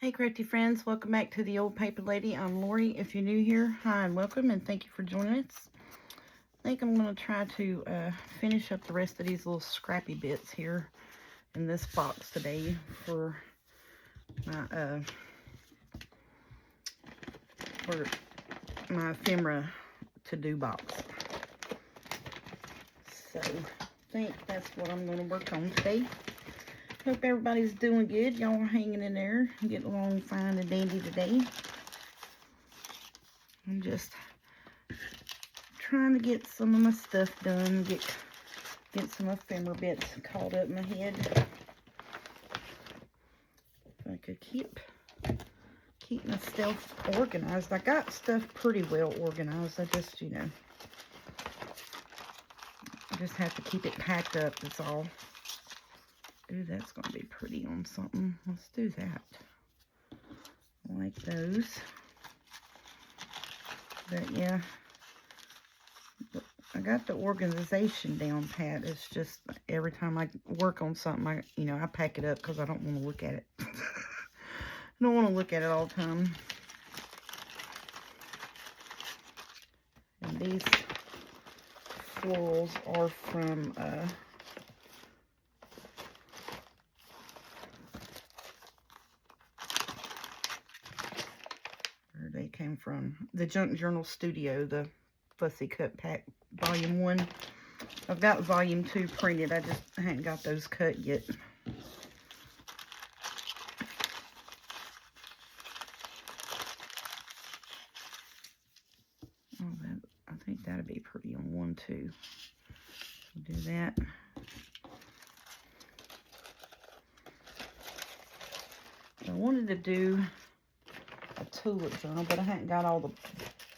Hey crafty friends, welcome back to the Old Paper Lady. I'm Lori. If you're new here, hi and welcome, and thank you for joining us. I think I'm going to try to finish up the rest of these little scrappy bits here in this box today for my ephemera to-do box. So I think that's what I'm going to work on today. Hope everybody's doing good. Y'all are hanging in there, getting along fine and dandy today. I'm just trying to get some of my stuff done, get some ephemera bits caught up in my head. If I could keep my stuff organized. I got stuff pretty well organized. I just, I just have to keep it packed up, that's all. Ooh, that's going to be pretty on something. Let's do that. I like those. But yeah, I got the organization down pat. It's just every time I work on something, I pack it up because I don't want to look at it. I don't want to look at it all the time. And these florals are from where they came from. The Junk Journal Studio, the Fussy Cut Pack Volume 1. I've got Volume 2 printed. I just haven't got those cut yet. Oh, I think that'd be pretty on 1 too. We'll do that. I wanted to do a tulip journal, but I hadn't got all the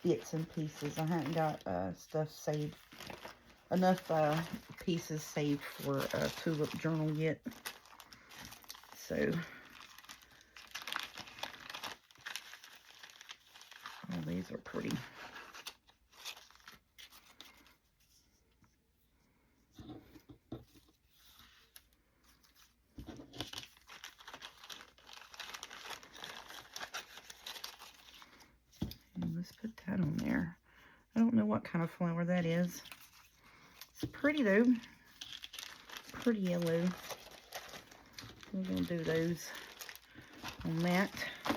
bits and pieces. I hadn't got stuff saved, enough pieces saved for a tulip journal yet. So, oh, these are pretty. Let's put that on there. I don't know what kind of flower that is. It's pretty though. Pretty yellow. We're going to do those on that. I'll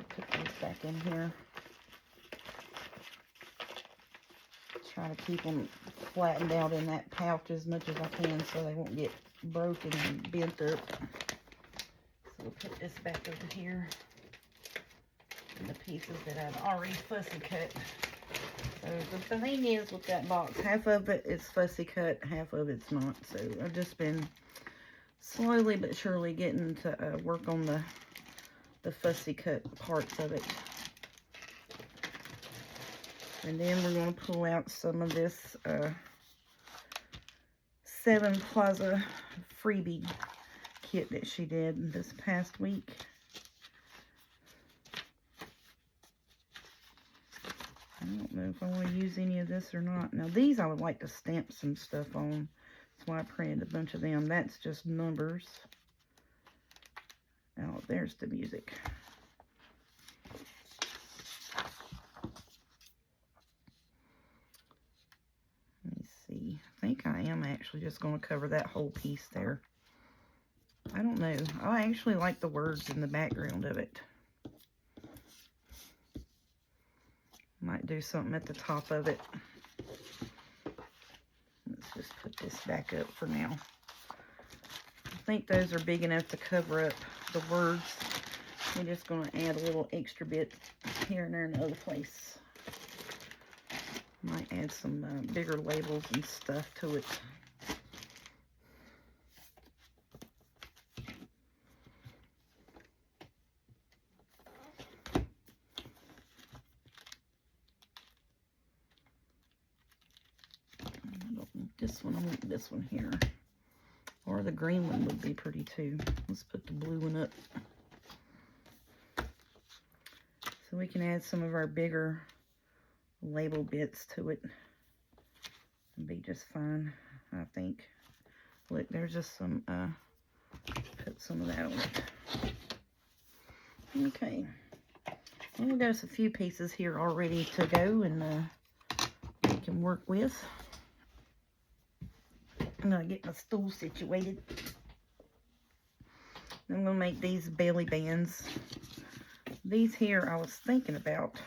put these back in here. Try to keep them flattened out in that pouch as much as I can so they won't get broken and bent up. So we'll put this back over here. And the pieces that I've already fussy cut. So the thing is with that box, half of it is fussy cut, half of it's not. So I've just been slowly but surely getting to work on the fussy cut parts of it. And then we're going to pull out some of this 7 Plaza freebie kit that she did this past week. I don't know if I want to use any of this or not. Now, these I would like to stamp some stuff on. That's why I printed a bunch of them. That's just numbers. Oh, there's the music. Let me see. I think I am actually just going to cover that whole piece there. I don't know. I actually like the words in the background of it. Might do something at the top of it. Let's just put this back up for now. I think those are big enough to cover up the words. We're just going to add a little extra bit here and there in another place. Might add some bigger labels and stuff to it. I want this one here. Or the green one would be pretty too. Let's put the blue one up. So we can add some of our bigger label bits to it. It'll be just fine, I think. Look, there's just some, put some of that on it. Okay. And we've got us a few pieces here already to go and we can work with. I'm going to get my stool situated. I'm going to make these belly bands. These here I was thinking about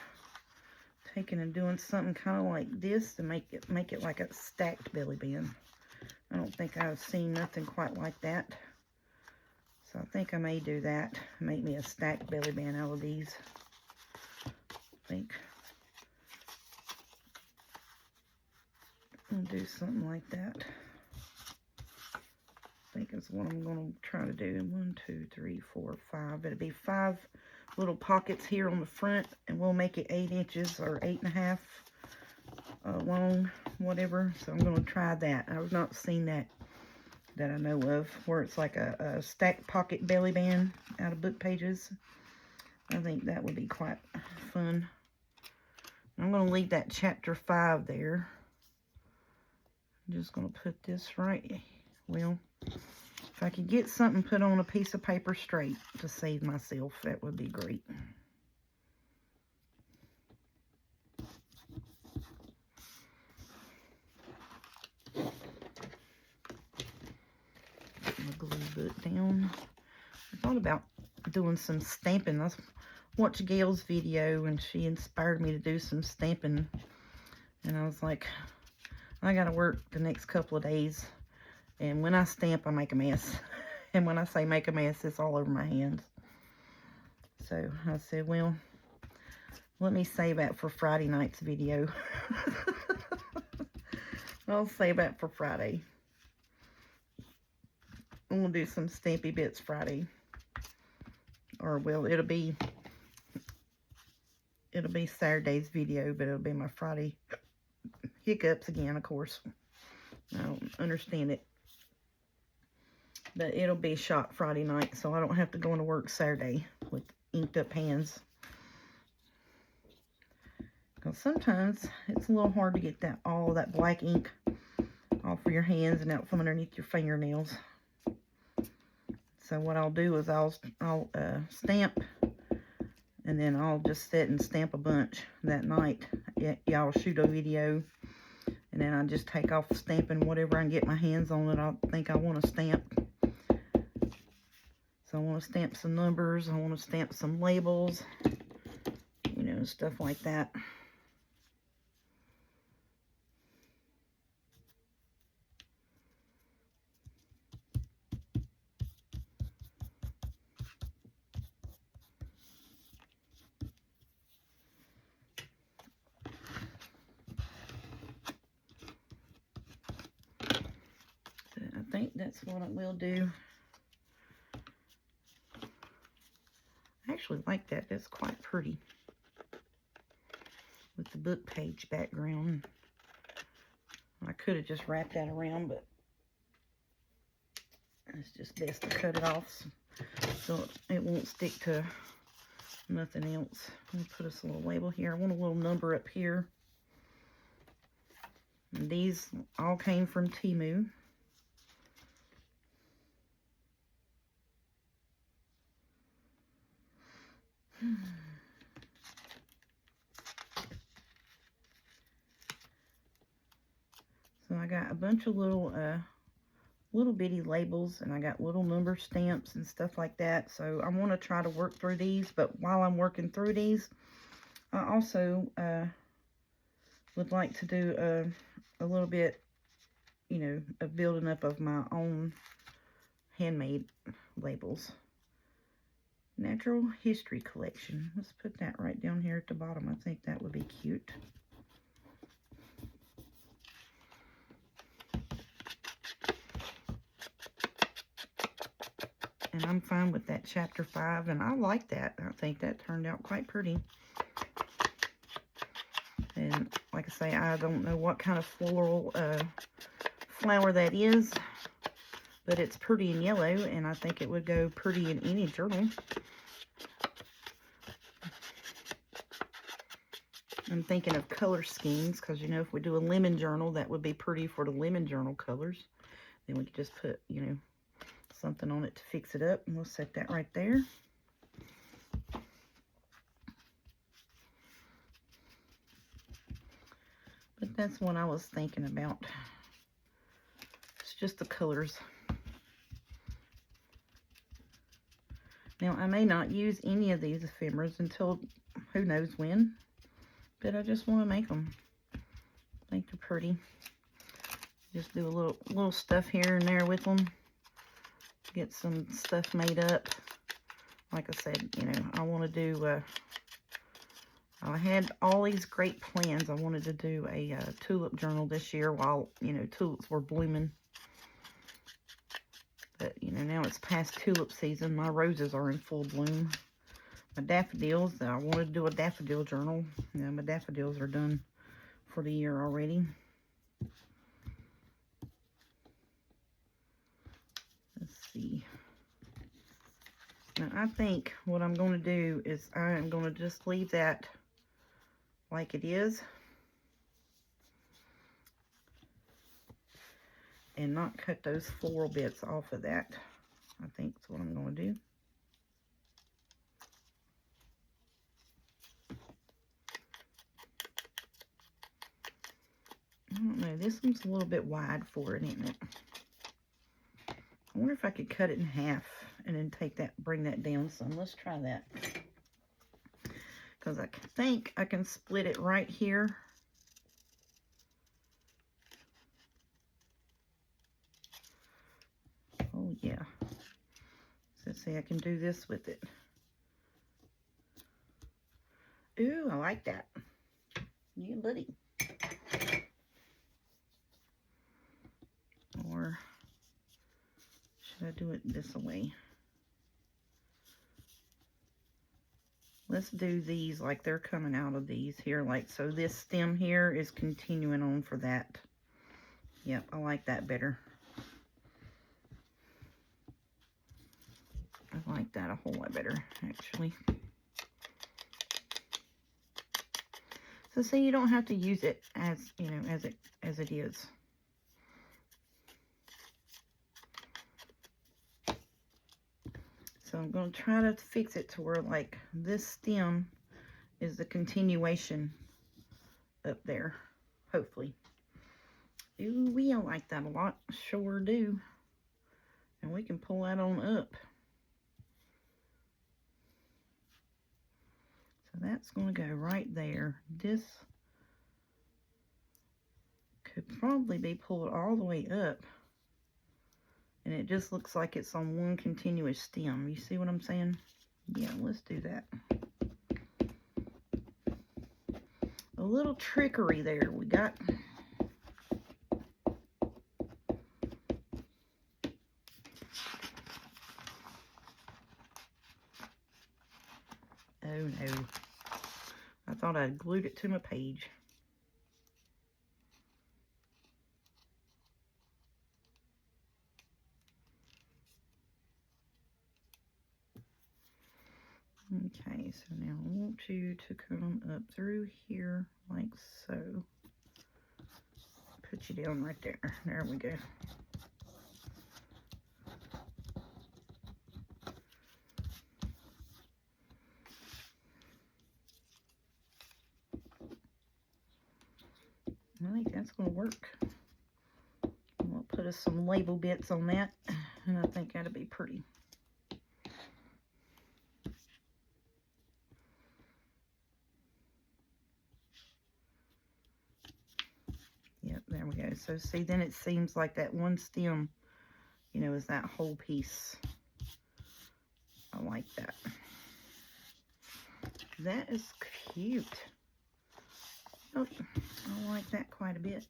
taking and doing something kind of like this to make it like a stacked belly band. I don't think I've seen nothing quite like that. So I think I may do that. Make me a stacked belly band out of these. I think I'll do something like that. I think is what I'm going to try to do. 1, 2, 3, 4, 5. It'll be 5 little pockets here on the front, and we'll make it 8 inches or 8.5 long, whatever. So I'm going to try that. I've not seen that I know of, where it's like a stacked pocket belly band out of book pages. I think that would be quite fun. I'm going to leave that chapter 5 there. I'm just going to put this right. Well, if I could get something put on a piece of paper straight to save myself, that would be great. Put my glue book down. I thought about doing some stamping. I watched Gail's video and she inspired me to do some stamping. And I was like, I gotta work the next couple of days. And when I stamp, I make a mess. And when I say make a mess, it's all over my hands. So I said, well, let me save that for Friday night's video. I'll save that for Friday. I'm gonna do some stampy bits Friday. Or, well, it'll be Saturday's video, but it'll be my Friday hiccups again, of course. I don't understand it. But it'll be shot Friday night, so I don't have to go into work Saturday with inked up hands. Because sometimes it's a little hard to get all that black ink off of your hands and out from underneath your fingernails. So what I'll do is I'll stamp, and then I'll just sit and stamp a bunch that night. Y'all shoot a video, and then I just take off stamping whatever I can get my hands on that I think I want to stamp. So I want to stamp some numbers, I want to stamp some labels, you know, stuff like that. So I think that's what I will do. I actually like that. That's quite pretty with the book page background. I could have just wrapped that around, but it's just best to cut it off so it won't stick to nothing else. I'm gonna put us a little label here. I want a little number up here. And these all came from Temu. So I got a bunch of little bitty labels, and I got little number stamps and stuff like that. So I want to try to work through these, but while I'm working through these, I also would like to do a little bit, you know, of building up of my own handmade labels. Natural History Collection. Let's put that right down here at the bottom. I think that would be cute. And I'm fine with that chapter 5, and I like that. I think that turned out quite pretty. And like I say, I don't know what kind of floral flower that is, but it's pretty in yellow, and I think it would go pretty in any journal. I'm thinking of color schemes, because, you know, if we do a lemon journal, that would be pretty for the lemon journal colors. Then we could just put, you know, something on it to fix it up, and we'll set that right there. That's what I was thinking about. It's just the colors. Now, I may not use any of these ephemeras until who knows when, but I just want to make them. I think they're pretty. Just do a little stuff here and there with them. Get some stuff made up. Like I said, you know, I want to do, I had all these great plans. I wanted to do a tulip journal this year while, you know, tulips were blooming. But, you know, now it's past tulip season. My roses are in full bloom. My daffodils, I wanted to do a daffodil journal. You know, my daffodils are done for the year already. Let's see. Now, I think what I'm going to do is I am going to just leave that like it is. And not cut those floral bits off of that. I think that's what I'm going to do. I don't know. This one's a little bit wide for it, isn't it? I wonder if I could cut it in half and then take that, bring that down some. Let's try that. Because I think I can split it right here. Oh, yeah. So see, I can do this with it. Ooh, I like that. Yeah, buddy. Or should I do it this way? Let's do these like they're coming out of these here. Like, so this stem here is continuing on for that. Yep, I like that better. I like that a whole lot better, actually. So see, you don't have to use it as, you know, as it is. So I'm going to try to fix it to where, like, this stem is the continuation up there, hopefully. Ooh, I like that a lot. Sure do. And we can pull that on up. So that's going to go right there. This could probably be pulled all the way up. And it just looks like it's on one continuous stem. You see what I'm saying? Yeah, let's do that. A little trickery there we got. Oh no. I thought I'd glued it to my page. Okay, so now I want you to come up through here like so. Put you down right there. There we go. I think that's going to work. We'll put us some label bits on that, and I think that'll be pretty. Yep, there we go. So see, then it seems like that one stem, you know, is that whole piece. I like that. That is cute. Oh, I like that quite a bit.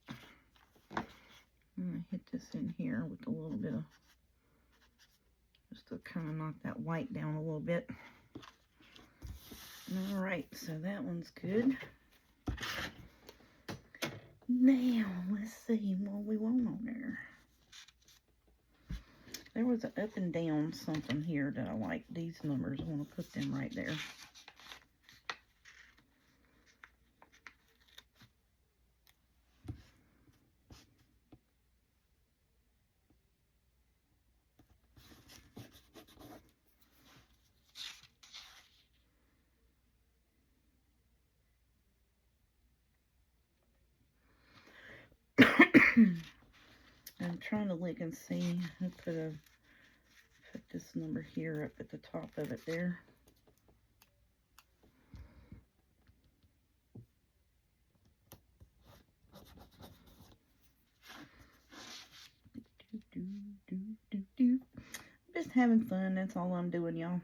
I'm going to hit this in here with a little bit of, just to kind of knock that white down a little bit. All right, so that one's good. Now, let's see what we want on there. There was an up and down something here that I like. These numbers, I want to put them right there. I'm trying to look and see. I'll put this number here up at the top of it there. Just having fun, that's all I'm doing, y'all.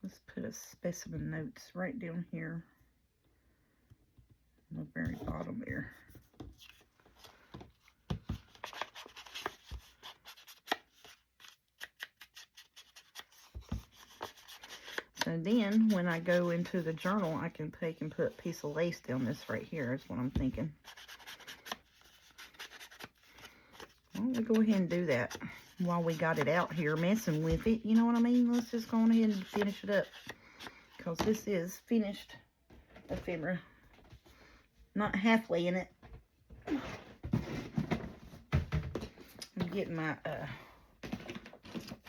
Let's put a specimen notes right down here on the very bottom there. So then, when I go into the journal, I can take and put a piece of lace down this right here, is what I'm thinking. Well, we'll go ahead and do that while we got it out here messing with it. You know what I mean? Let's just go on ahead and finish it up. Because this is finished ephemera. Not halfway in it. I'm getting my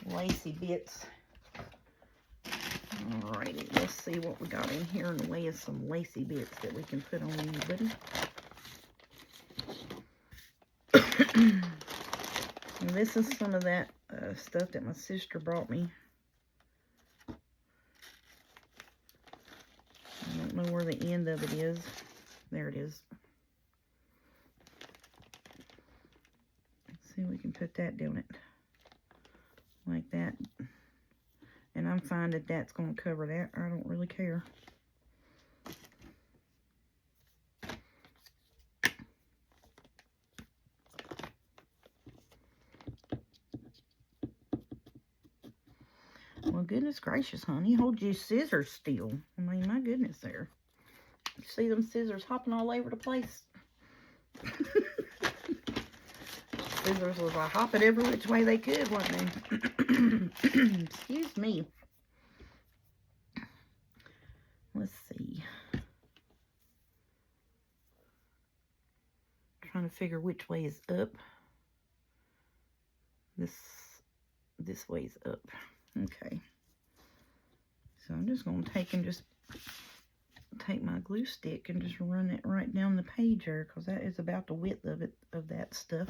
lacy bits. Alrighty, let's see what we got in here in the way of some lacy bits that we can put on you, buddy. And this is some of that stuff that my sister brought me. I don't know where the end of it is. There it is. Let's see if we can put that down it. Like that. And I'm fine that that's going to cover that. I don't really care. Well, goodness gracious, honey. Hold your scissors still. I mean, my goodness there. You see them scissors hopping all over the place? Scissors was like hopping every which way they could, wasn't they? Excuse me. Let's see. Trying to figure which way is up. This way is up. Okay. So I'm just going to take my glue stick and just run it right down the page there, because that is about the width of it, of that stuff.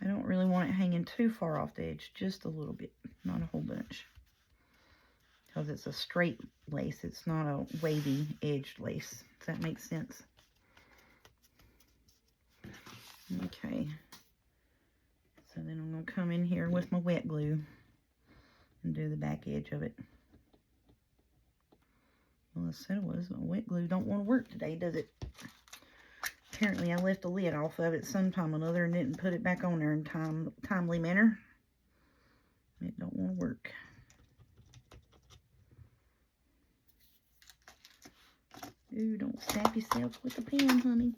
I don't really want it hanging too far off the edge, just a little bit, not a whole bunch. Because it's a straight lace, it's not a wavy edged lace. Does that make sense? Okay. So then I'm going to come in here with my wet glue and do the back edge of it. Well, I said it was, my wet glue don't want to work today, does it? Apparently I left the lid off of it sometime or another and didn't put it back on there in timely manner. It don't want to work. Ooh, don't stab yourself with the pen, honey.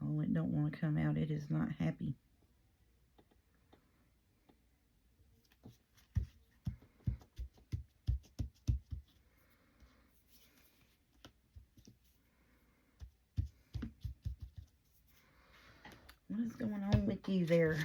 Oh, it don't want to come out. It is not happy. What is going on with you there?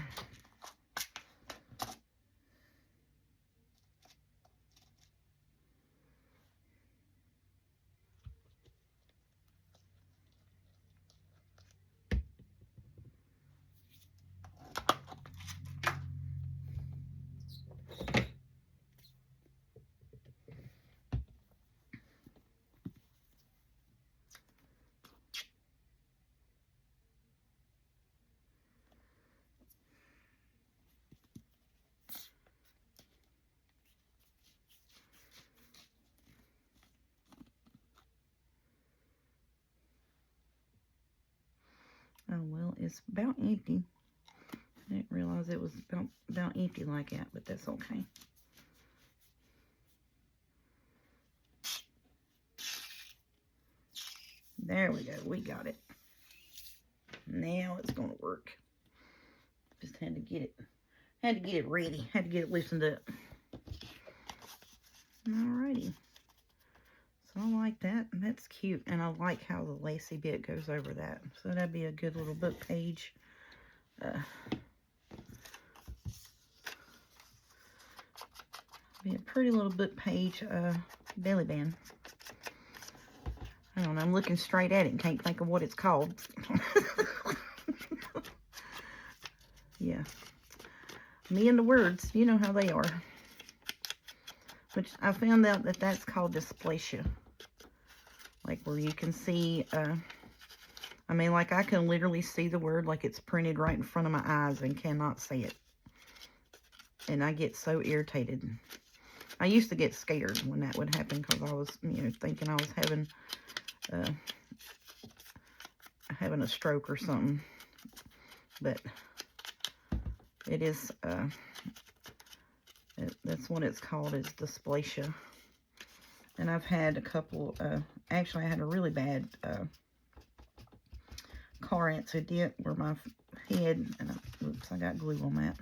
Well, it's about empty. I didn't realize it was about empty like that, but that's okay. There we go. We got it. Now it's going to work. Just had to get it ready. Had to get it loosened up. Alrighty. So I like that. That's cute. And I like how the lacy bit goes over that. So that'd be a good little book page. Be a pretty little book page belly band. I don't know. I'm looking straight at it and can't think of what it's called. Yeah. Me and the words. You know how they are. Which I found out that that's called dysplasia. Like where you can see, I mean, like I can literally see the word like it's printed right in front of my eyes and cannot see it. And I get so irritated. I used to get scared when that would happen because I was, you know, thinking I was having a stroke or something. But it is, that's what it's called, is dysplasia. And I've had a couple, actually I had a really bad car accident where my head, and oops, I got glue on that,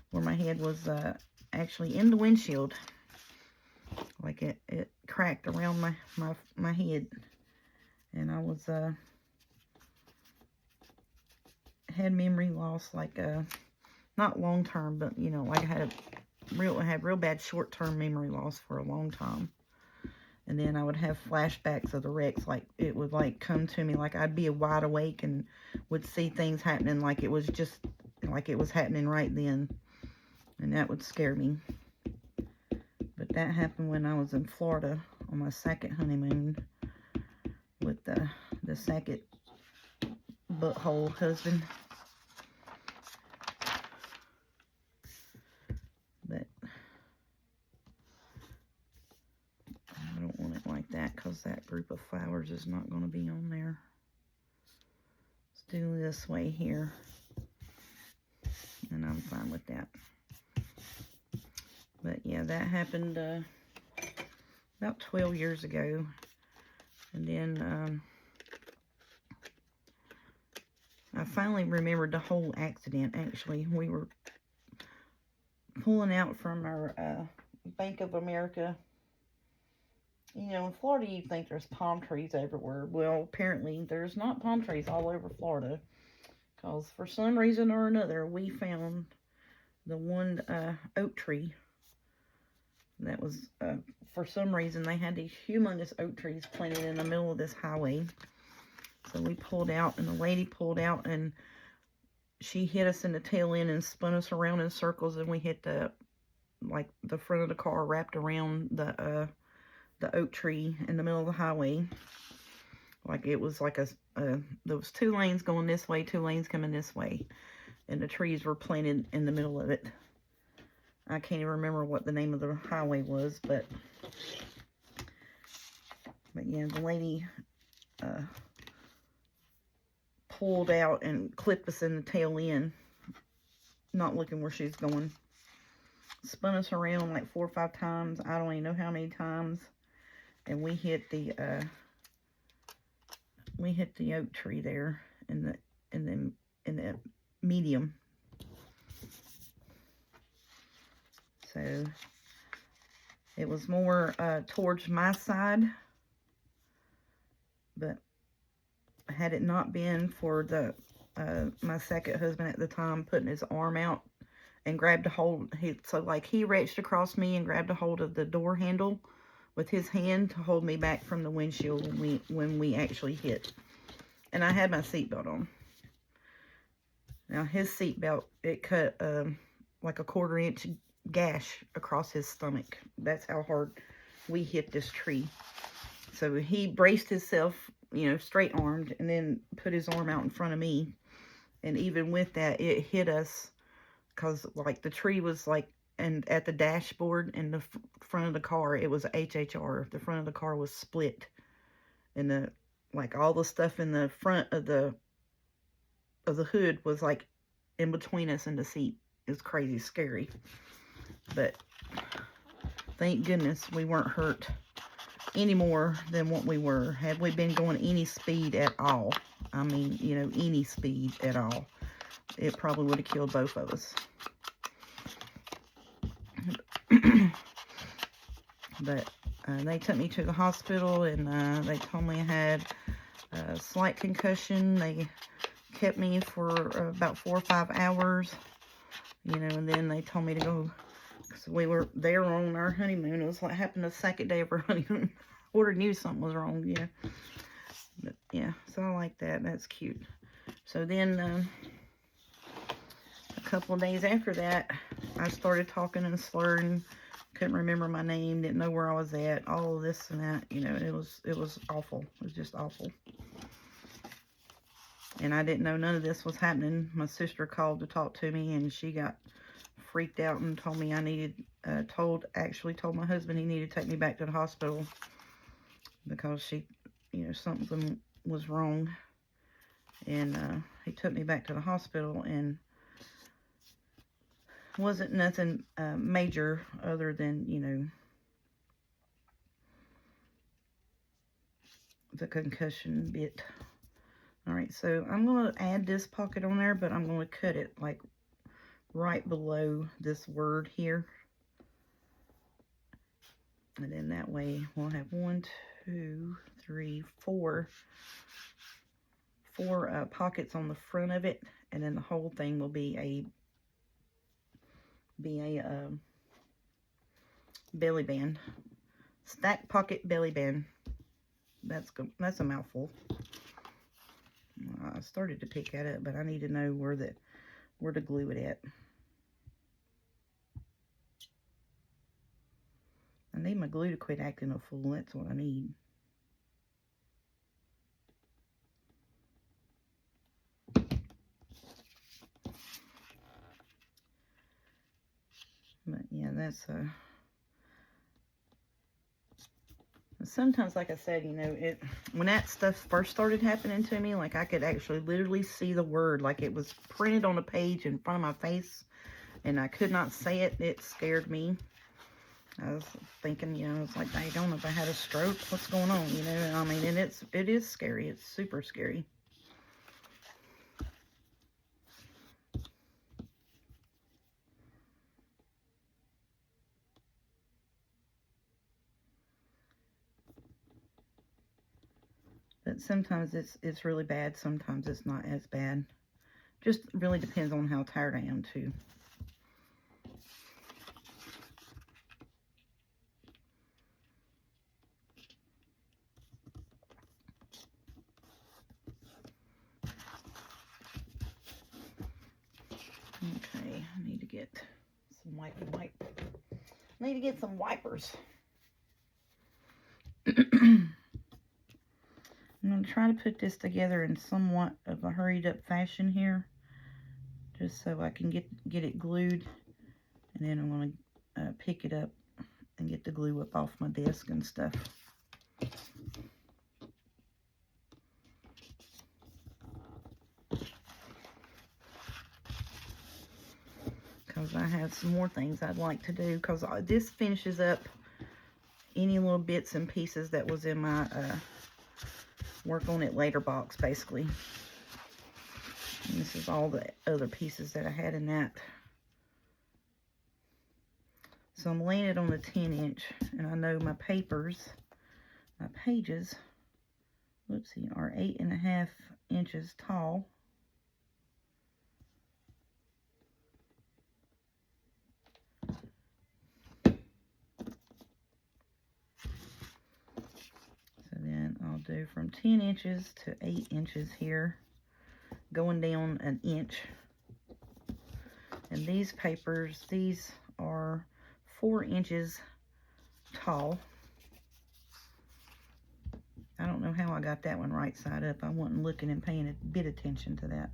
where my head was actually in the windshield. Like it cracked around my head. And I was, had memory loss, like, not long term, but, you know, like I had real bad short-term memory loss for a long time. And then I would have flashbacks of the wrecks, like it would like come to me, like I'd be wide awake and would see things happening like it was just, like it was happening right then. And that would scare me. But that happened when I was in Florida on my second honeymoon with the second butthole husband. But I don't want it like that because that group of flowers is not going to be on there. Let's do this way here. And I'm fine with that. But yeah, that happened about 12 years ago. And then I finally remembered the whole accident, actually. We were pulling out from our Bank of America. You know, in Florida, you think there's palm trees everywhere. Well, apparently, there's not palm trees all over Florida. Because for some reason or another, we found the one oak tree. That was, for some reason, they had these humongous oak trees planted in the middle of this highway. So we pulled out, and the lady pulled out, and she hit us in the tail end and spun us around in circles, and we hit the front of the car wrapped around the oak tree in the middle of the highway. Like it was like there was 2 lanes going this way, 2 lanes coming this way, and the trees were planted in the middle of it. I can't even remember what the name of the highway was, but yeah, the lady pulled out and clipped us in the tail end, not looking where she's going. Spun us around like 4 or 5 times. I don't even know how many times. And we hit the oak tree there in the medium. So it was more towards my side, but had it not been for the my second husband at the time putting his arm out and grabbed a hold, he reached across me and grabbed a hold of the door handle with his hand to hold me back from the windshield when we actually hit. And I had my seatbelt on. Now his seatbelt, it cut like a 1/4 inch gash across his stomach. That's how hard we hit this tree. So he braced himself, you know, straight armed, and then put his arm out in front of me. And even with that, it hit us because like the tree was like, and at the dashboard and the front of the car, it was HHR. The front of the car was split, and like all the stuff in the front of the of the hood was like in between us and the seat. It was crazy scary. But thank goodness we weren't hurt any more than what we were. Had we been going any speed at all, I mean, you know, any speed at all, it probably would have killed both of us. But they took me to the hospital, and they told me I had a slight concussion. They kept me for about 4 or 5 hours, you know, and then they told me to go, because we were there on our honeymoon. It was what happened the second day of our honeymoon. I already knew something was wrong, yeah. But yeah, so I like that. That's cute. So then a couple of days after that, I started talking and slurring. Couldn't remember my name, didn't know where I was at, all of this and that, you know. It was awful. It was just awful. And I didn't know none of this was happening. My sister called to talk to me, and she got freaked out and told me I needed, actually told my husband he needed to take me back to the hospital because she, you know, something was wrong. And he took me back to the hospital, and wasn't nothing major other than, you know, the concussion bit. Alright, so I'm going to add this pocket on there, but I'm going to cut it like right below this word here. And then that way we'll have 1, 2, 3, 4 pockets on the front of it, and then the whole thing will be a belly band. Stack pocket belly band. That's a mouthful. I started to pick at it, but I need to know where to glue it at. I need my glue to quit acting a fool. That's what I need. But yeah, that's sometimes, like I said, you know, when that stuff first started happening to me, like I could actually literally see the word, like it was printed on a page in front of my face, and I could not say it. It scared me. I was thinking, you know, it's like, I don't know if I had a stroke. What's going on, you know? I mean, and it is scary. It's super scary. But sometimes it's really bad. Sometimes it's not as bad. Just really depends on how tired I am, too. Okay, I need to get some need to get some wipers. I'm going to try to put this together in somewhat of a hurried up fashion here, just so I can get it glued, and then I'm going to pick it up and get the glue up off my desk and stuff. Because I have some more things I'd like to do, because this finishes up any little bits and pieces that was in my work on it later box, basically. And this is all the other pieces that I had in that. So I'm laying it on a 10-inch, and I know my pages, whoopsie, are 8.5 inches tall. Then I'll do from 10 inches to 8 inches here, going down an inch. And these papers, these are 4 inches tall. I don't know how I got that one right side up. I wasn't looking and paying a bit of attention to that.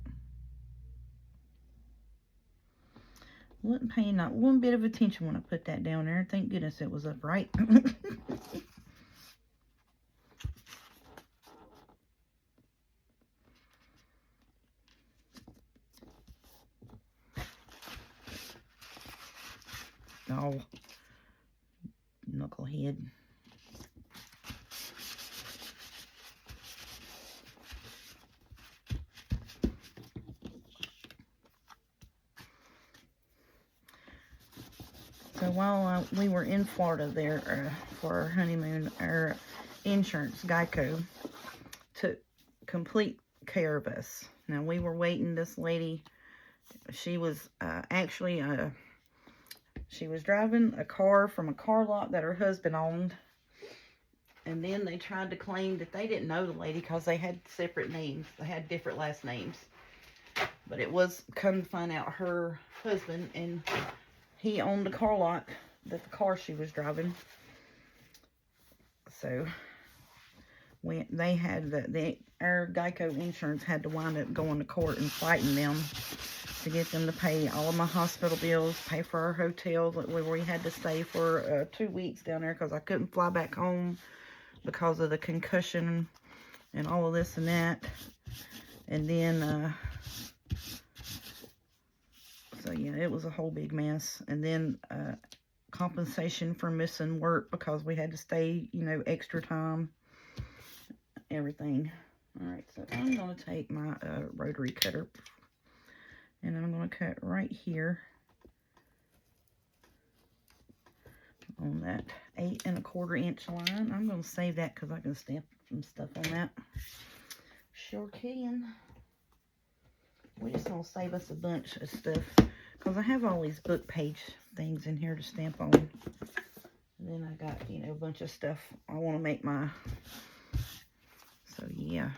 Wasn't paying not one bit of attention when I put that down there. Thank goodness it was upright. Oh, knucklehead. So while we were in Florida there for our honeymoon, our insurance, Geico, took complete care of us. Now, we were waiting. This lady, she was actually, she was driving a car from a car lot that her husband owned. And then they tried to claim that they didn't know the lady because they had separate names. They had different last names. But it was, come to find out, her husband, and he owned the car lot that the car she was driving. So they had our Geico insurance had to wind up going to court and fighting them to get them to pay all of my hospital bills, pay for our hotel where we had to stay for 2 weeks down there because I couldn't fly back home because of the concussion and all of this and that. And then so yeah, it was a whole big mess. And then compensation for missing work because we had to stay, you know, extra time, everything. All right, so I'm going to take my rotary cutter and I'm going to cut right here on that 8 1/4 inch line. I'm going to save that because I can stamp some stuff on that. Sure can. We're just going to save us a bunch of stuff because I have all these book page things in here to stamp on. And then I got, you know, a bunch of stuff I want to make my... So, yeah,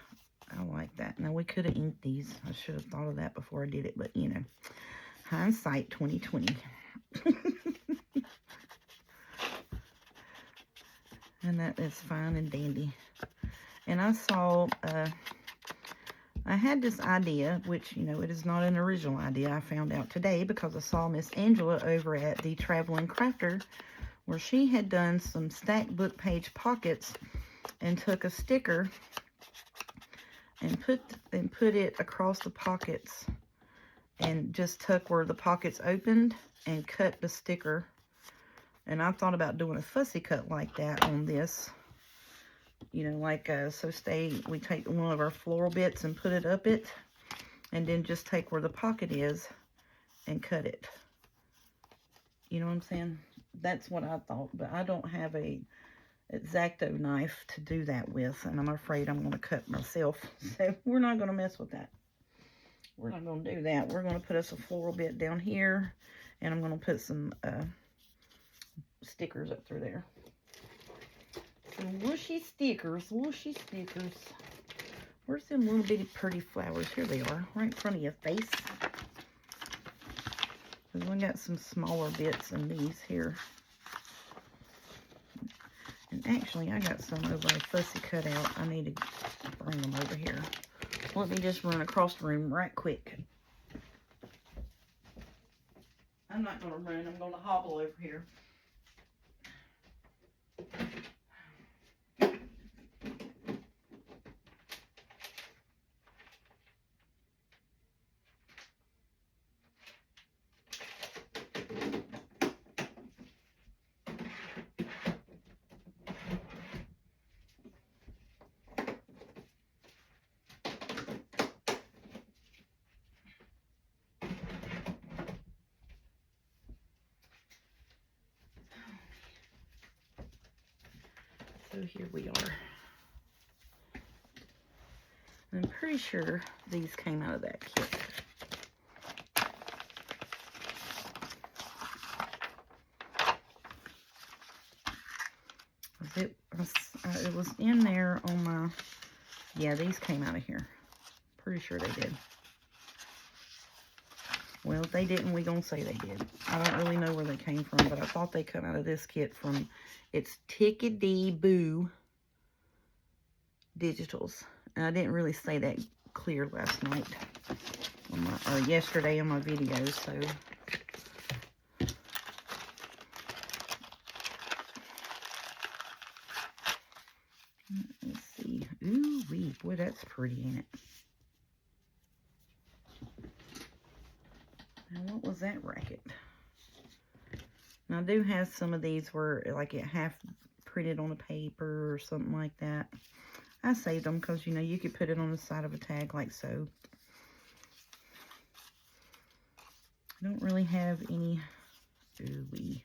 I like that. Now, we could have inked these. I should have thought of that before I did it, but, you know, hindsight 2020. And that is fine and dandy. And I saw... I had this idea, which, you know, it is not an original idea. I found out today because I saw Miss Angela over at the Traveling Crafter, where she had done some stacked book page pockets and took a sticker and put it across the pockets and just took where the pockets opened and cut the sticker. And I thought about doing a fussy cut like that on this. You know, like, so we take one of our floral bits and put it up it, and then just take where the pocket is and cut it. You know what I'm saying? That's what I thought, but I don't have a X-Acto knife to do that with, and I'm afraid I'm going to cut myself, so we're not going to mess with that. We're not going to do that. We're going to put us a floral bit down here, and I'm going to put some stickers up through there. Wooshy stickers, wooshy stickers. Where's them little bitty pretty flowers? Here they are, right in front of your face. Because we got some smaller bits in these here. And actually, I got some over a fussy cutout. I need to bring them over here. Let me just run across the room right quick. I'm not going to run. I'm going to hobble over here. So here we are. I'm pretty sure these came out of that kit. It was in there on my... Yeah, these came out of here. Pretty sure they did. Well, if they didn't, we gonna say they did. I don't really know where they came from, but I thought they come out of this kit from... It's Tickety-Boo Digitals. And I didn't really say that clear last night. Or yesterday on my video, so... Let's see. Ooh wee, boy, that's pretty, ain't it? Now, what was that racket? Now, I do have some of these where, like, it half printed on a paper or something like that. I saved them because, you know, you could put it on the side of a tag like so. I don't really have any. Ooh-wee.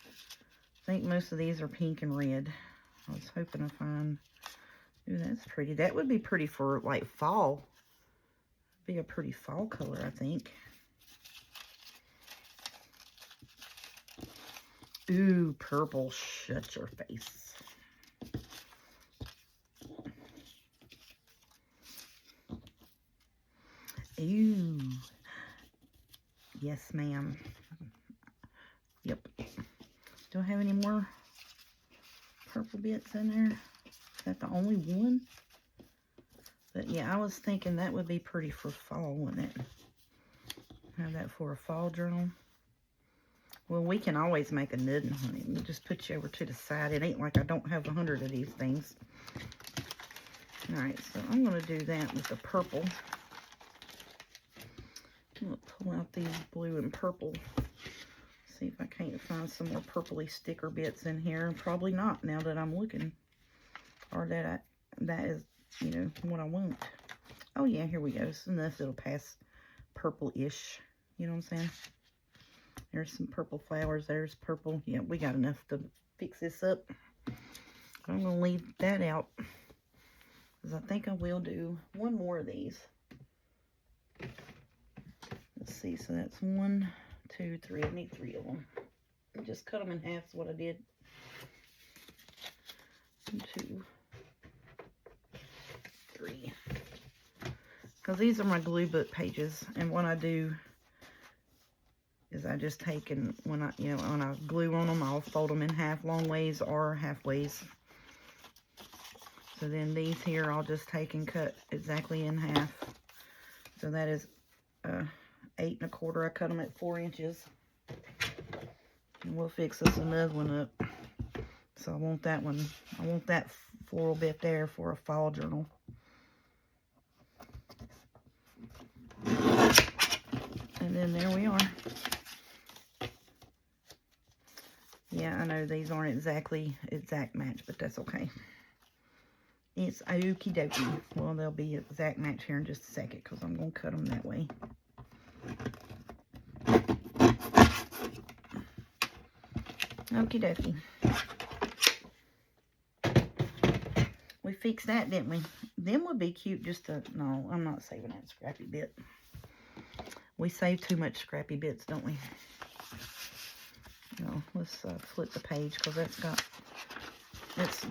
I think most of these are pink and red. I was hoping to find. Ooh, that's pretty. That would be pretty for, like, fall. Be a pretty fall color, I think. Ooh, purple. Shut your face. Ooh. Yes, ma'am. Yep. Do I have any more purple bits in there? Is that the only one? But yeah, I was thinking that would be pretty for fall, wouldn't it? Have that for a fall journal. Well, we can always make a nuddin, honey. We'll just put you over to the side. It ain't like I don't have 100 of these things. Alright, so I'm going to do that with the purple. I'm going to pull out these blue and purple. See if I can't find some more purpley sticker bits in here. Probably not now that I'm looking. Or that is, you know, what I want. Oh yeah, here we go. It's enough it'll pass purple-ish. You know what I'm saying? There's some purple flowers. There's purple. Yeah, we got enough to fix this up. I'm going to leave that out. Because I think I will do one more of these. Let's see. So that's 1, 2, 3. I need 3 of them. Just cut them in half is what I did. 1, 2, 3. Because these are my glue book pages. And what I do is I just take and when I glue on them, I'll fold them in half long ways or half ways. So then these here, I'll just take and cut exactly in half. So that is 8 1/4. I cut them at 4 inches. And we'll fix us another one up. So I want that one. I want that floral bit there for a fall journal. And then there we are. Yeah, I know these aren't exact match, but that's okay. It's okie dokie. Well, they'll be exact match here in just a second because I'm going to cut them that way. Okie dokie. We fixed that, didn't we? Them would be cute just to... No, I'm not saving that scrappy bit. We save too much scrappy bits, don't we? No, let's flip the page because it's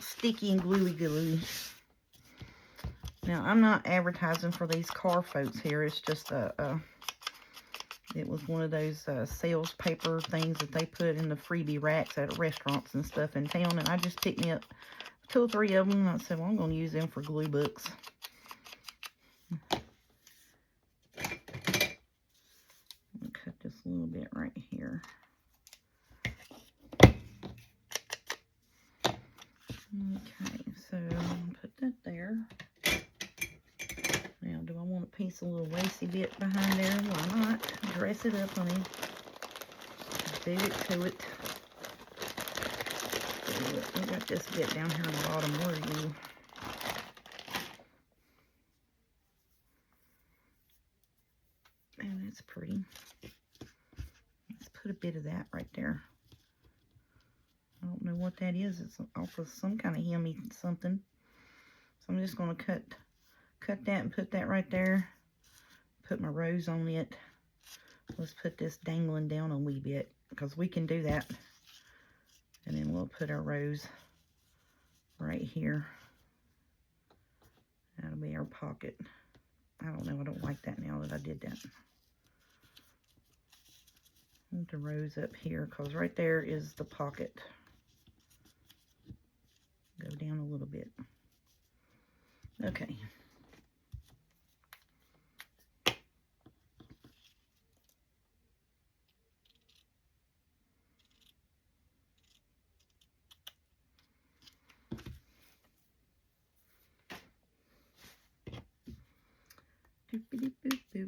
sticky and gluey. Now, I'm not advertising for these car folks here. It's just it was one of those sales paper things that they put in the freebie racks at restaurants and stuff in town. And I just picked me up 2 or 3 of them. And I said, well, I'm going to use them for glue books. Cut this a little bit right here. Okay, so put that there. Now, do I want a piece of little lacy bit behind there? Why not? Dress it up, honey. Do it to it. We got this bit down here on the bottom. Where are you? And that's pretty. Let's put a bit of that right there. I don't know what that is. It's off of some kind of hemmy something. So I'm just going to cut that and put that right there. Put my rose on it. Let's put this dangling down a wee bit because we can do that. And then we'll put our rose right here. That'll be our pocket. I don't know. I don't like that now that I did that. I want the rose up here because right there is the pocket. Go down a little bit. Okay.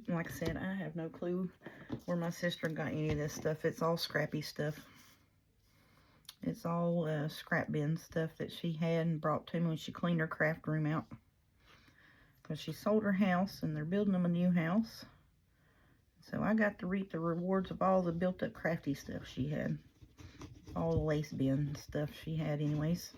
Like I said, I have no clue where my sister got any of this stuff. It's all scrappy stuff. It's all scrap bin stuff that she had and brought to me when she cleaned her craft room out. Because she sold her house and they're building them a new house. So I got to reap the rewards of all the built up crafty stuff she had. All the lace bin stuff she had anyways.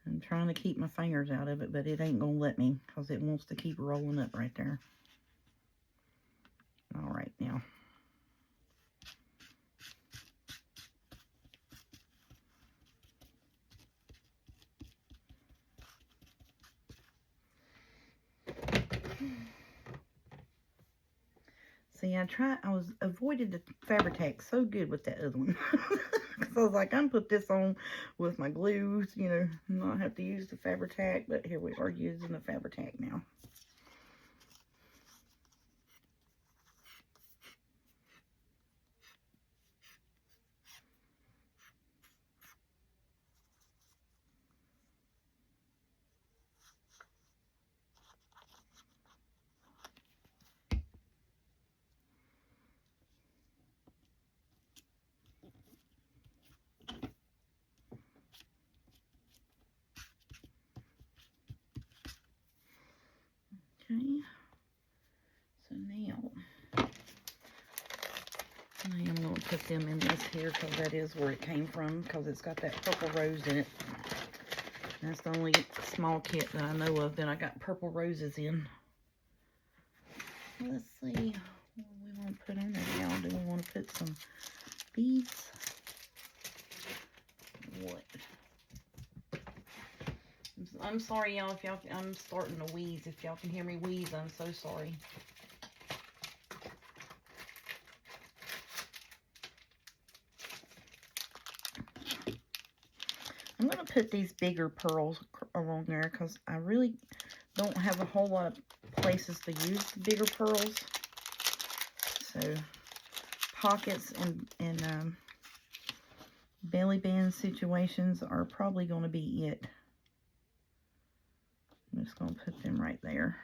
I'm trying to keep my fingers out of it, but it ain't gonna let me because it wants to keep rolling up right there. All right, now. See, I avoided the Fabri-Tac so good with that other one. Because I was like, I'm put this on with my glues, you know, not have to use the Fabri-Tac, but here we are using the Fabri-Tac now. Okay, so now I am going to put them in this here because that is where it came from, because it's got that purple rose in it. That's the only small kit that I know of that I got purple roses in. Let's see what we want to put in there now. Do we want to put some beads? What? I'm sorry, y'all, if y'all, I'm starting to wheeze. If y'all can hear me wheeze, I'm so sorry. I'm going to put these bigger pearls along there because I really don't have a whole lot of places to use the bigger pearls. So, pockets and belly band situations are probably going to be it. I'm just going to put them right there.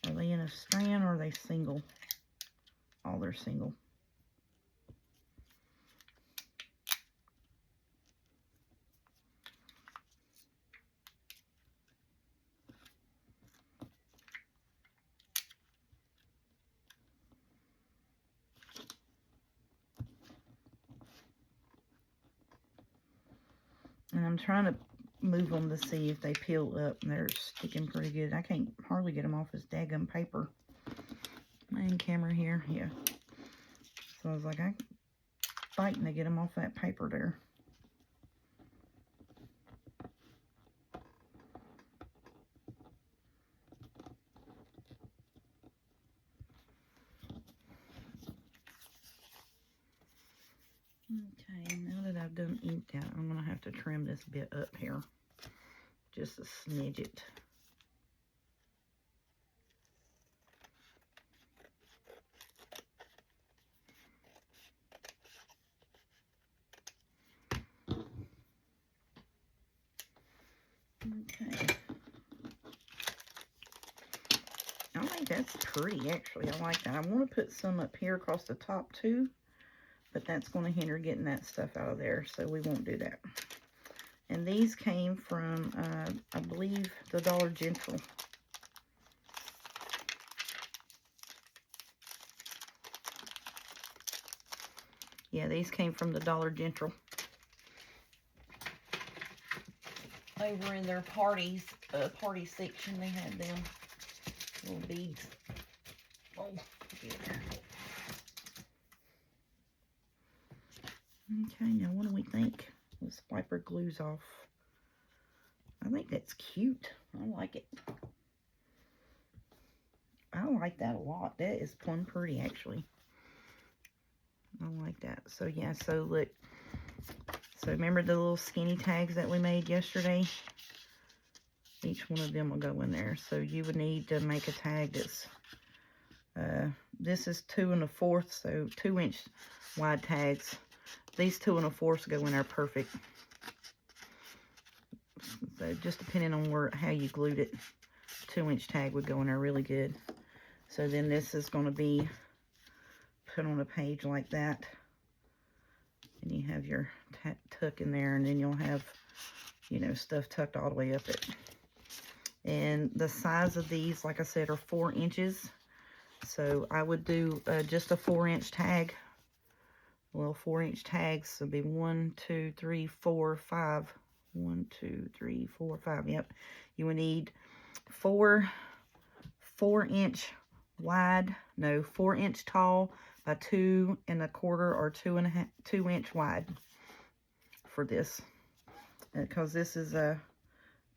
Are they in a strand or are they single? Oh, they're single. And I'm trying to move them to see if they peel up, and they're sticking pretty good. I can't hardly get them off this daggum paper. Main camera here, yeah. So I was like, I'm fighting to get them off that paper there. Okay, now that I've done inked out, I'm going to have to trim this bit up here. Just a smidge it. Okay. I think that's pretty, actually. I like that. I want to put some up here across the top, too. But that's going to hinder getting that stuff out of there, so we won't do that. And these came from, I believe, the Dollar General. Yeah, these came from the Dollar General. Over in their party section, they had them little beads. Oh, yeah. Okay, now what do we think? Let's wipe our glues off. I think that's cute. I like it. I like that a lot. That is plumb pretty, actually. I like that. So, yeah, so look. So, remember the little skinny tags that we made yesterday? Each one of them will go in there. So, you would need to make a tag that's, this is 2 1/4, so 2-inch wide tags These 2 1/4 go in there perfect. So just depending on how you glued it, 2-inch tag would go in there really good. So then this is going to be put on a page like that. And you have your tuck in there, and then you'll have, you know, stuff tucked all the way up it. And the size of these, like I said, are 4 inches. So I would do just a 4-inch tag. Well, 4-inch tags would be 1, 2, 3, 4, 5. 1, 2, 3, 4, 5. Yep. You would need 4 4-inch wide, no, 4-inch tall by 2 1/4 or 2-inch wide for this. Because this is a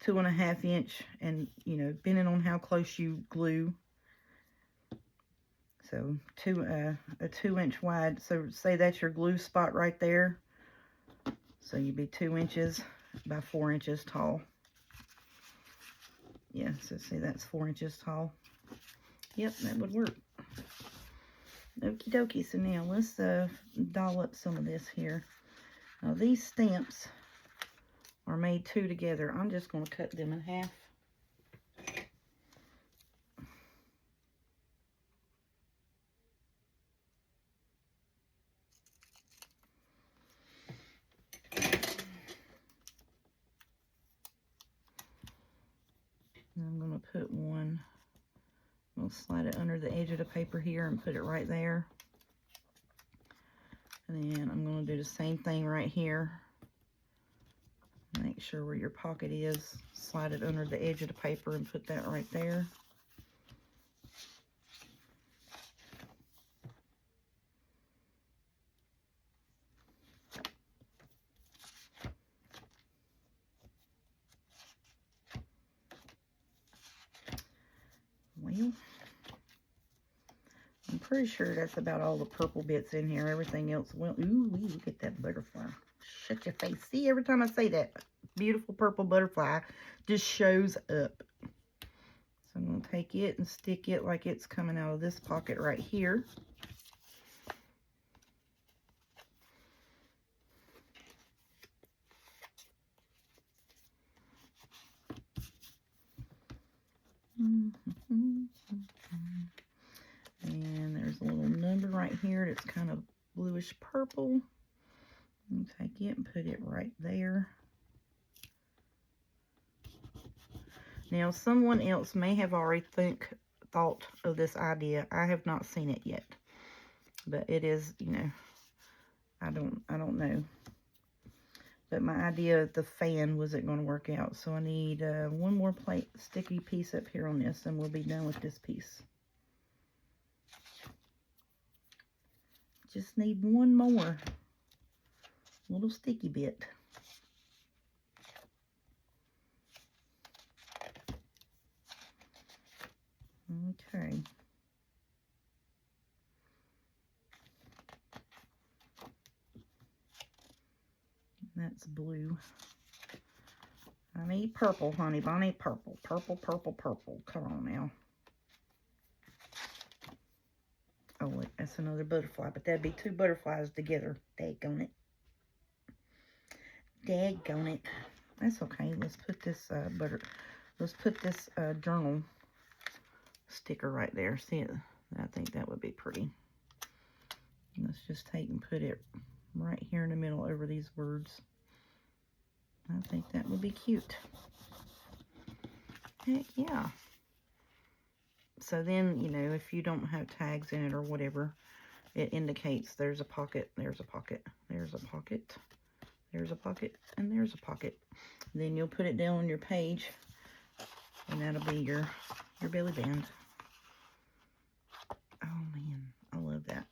2 1/2 inch, and you know, depending on how close you glue. So a 2-inch wide. So say that's your glue spot right there. So you'd be 2 inches by 4 inches tall. Yeah, so see, that's 4 inches tall. Yep, that would work. Okie dokie. So now let's doll up some of this here. Now these stamps are made 2 together. I'm just going to cut them in half. And I'm going to put one, I'll slide it under the edge of the paper here and put it right there. And then I'm going to do the same thing right here. Make sure where your pocket is, slide it under the edge of the paper and put that right there. Well, I'm pretty sure that's about all the purple bits in here. Everything else, well, ooh, look at that butterfly. Shut your face. See, every time I say that, beautiful purple butterfly just shows up. So I'm going to take it and stick it like it's coming out of this pocket right here. And there's a little number right here that's kind of bluish purple. And take it and put it right there. Now, someone else may have already thought of this idea. I have not seen it yet, but it is, you know, I don't know. But my idea of the fan wasn't going to work out, so I need one more sticky piece up here on this, and we'll be done with this piece. Just need one more little sticky bit. Okay. That's blue. I need purple, honey bunny. Purple, purple, purple, purple. Come on now. Oh, wait, that's another butterfly, but that'd be 2 butterflies together. Daggone it. Daggone it. That's okay. Let's put this journal sticker right there. See it? I think that would be pretty. Let's just take and put it right here in the middle over these words. I think that would be cute. Heck yeah. So then, you know, if you don't have tags in it or whatever, it indicates there's a pocket, there's a pocket, there's a pocket, there's a pocket, and there's a pocket. Then you'll put it down on your page, and that'll be your belly band. Oh man, I love that.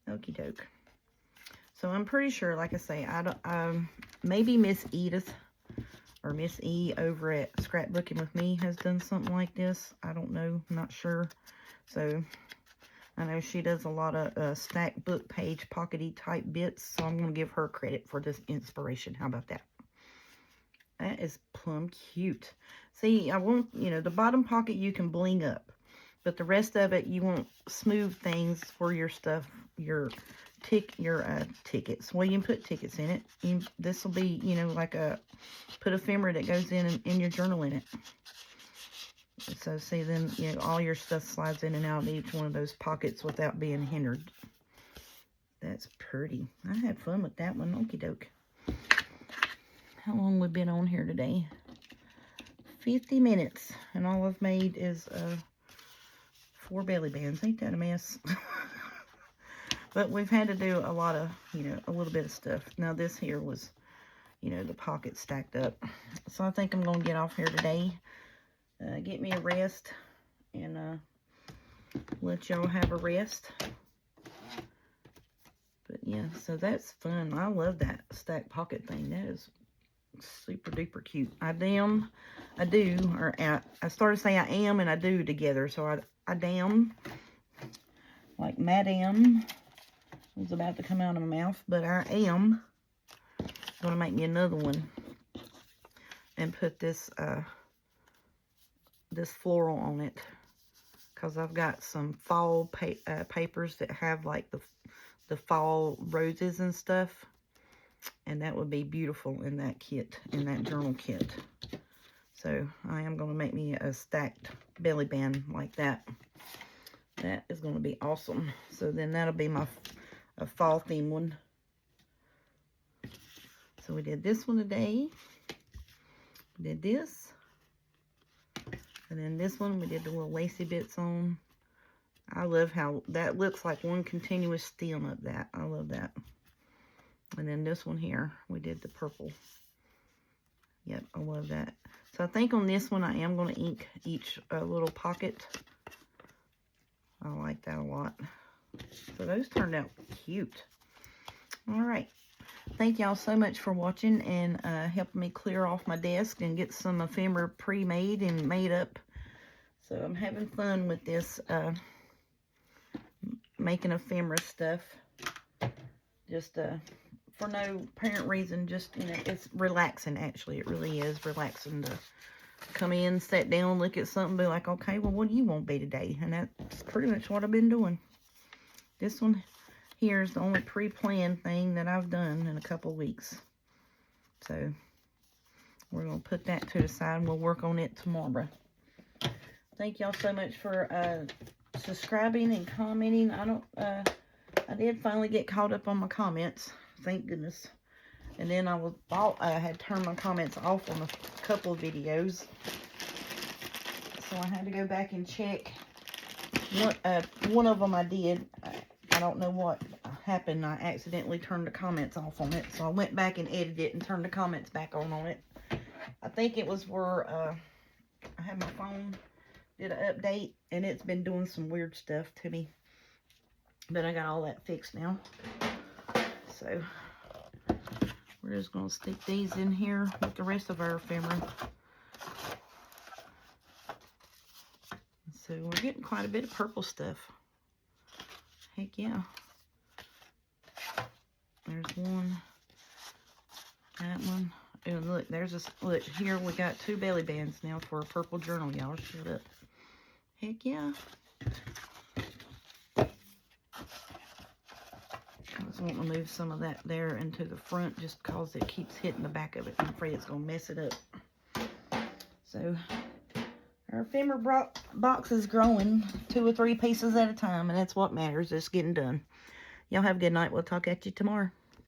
Okie doke. So I'm pretty sure, like I say, maybe Miss Edith or Miss E over at Scrapbooking with Me has done something like this. I don't know, I'm not sure. So I know she does a lot of stack book page pockety type bits, so I'm going to give her credit for this inspiration. How about that? That is plumb cute. See, I want, you know, the bottom pocket you can bling up, but the rest of it you want smooth things for your stuff, your tickets. Well, you can put tickets in it. This will be, you know, like put ephemera that goes in your journal in it. So see, then, you know, all your stuff slides in and out of each one of those pockets without being hindered. That's pretty. I had fun with that one. Okie doke. How long we've been on here today? 50 minutes. And all I've made is 4 belly bands. Ain't that a mess? But we've had to do a lot of, you know, a little bit of stuff. Now this here was, you know, the pockets stacked up. So I think I'm going to get off here today. Get me a rest. And let y'all have a rest. But yeah, so that's fun. I love that stack pocket thing. That is super duper cute. I started to say I am and I do together. So I damn, like Madame was about to come out of my mouth, but I am going to make me another one and put this this floral on it, because I've got some fall papers that have like the fall roses and stuff, and that would be beautiful in that kit, in that journal kit. So I am going to make me a stacked belly band like that. That is going to be awesome. So then that'll be a fall theme one. So we did this one today. We did this. And then this one we did the little lacy bits on. I love how that looks like one continuous stem of that. I love that. And then this one here, we did the purple. Yep, I love that. So I think on this one I am going to ink each little pocket. I like that a lot. So those turned out cute. All right. Thank y'all so much for watching and helping me clear off my desk and get some ephemera pre-made and made up. So I'm having fun with this making ephemera stuff. Just for no apparent reason. Just, you know, it's relaxing actually. It really is relaxing to come in, sit down, look at something, be like, okay, well, what do you want to be today? And that's pretty much what I've been doing. This one here is the only pre-planned thing that I've done in a couple of weeks. So we're going to put that to the side and we'll work on it tomorrow. Thank y'all so much for subscribing and commenting. I did finally get caught up on my comments. Thank goodness. And then I had turned my comments off on a couple of videos. So I had to go back and check. One of them I did. I don't know what happened. I accidentally turned the comments off on it. So I went back and edited it and turned the comments back on it. I think it was where I had my phone, did an update, and it's been doing some weird stuff to me. But I got all that fixed now. So we're just going to stick these in here with the rest of our ephemera. So we're getting quite a bit of purple stuff. Heck yeah. There's one. That one. And look, there's this. Look, here we got 2 belly bands now for a purple journal, y'all. Shut up. Heck yeah. I just want to move some of that there into the front just because it keeps hitting the back of it. I'm afraid it's going to mess it up. So our ephemera box is growing 2 or 3 pieces at a time, and that's what matters. It's getting done. Y'all have a good night. We'll talk at you tomorrow.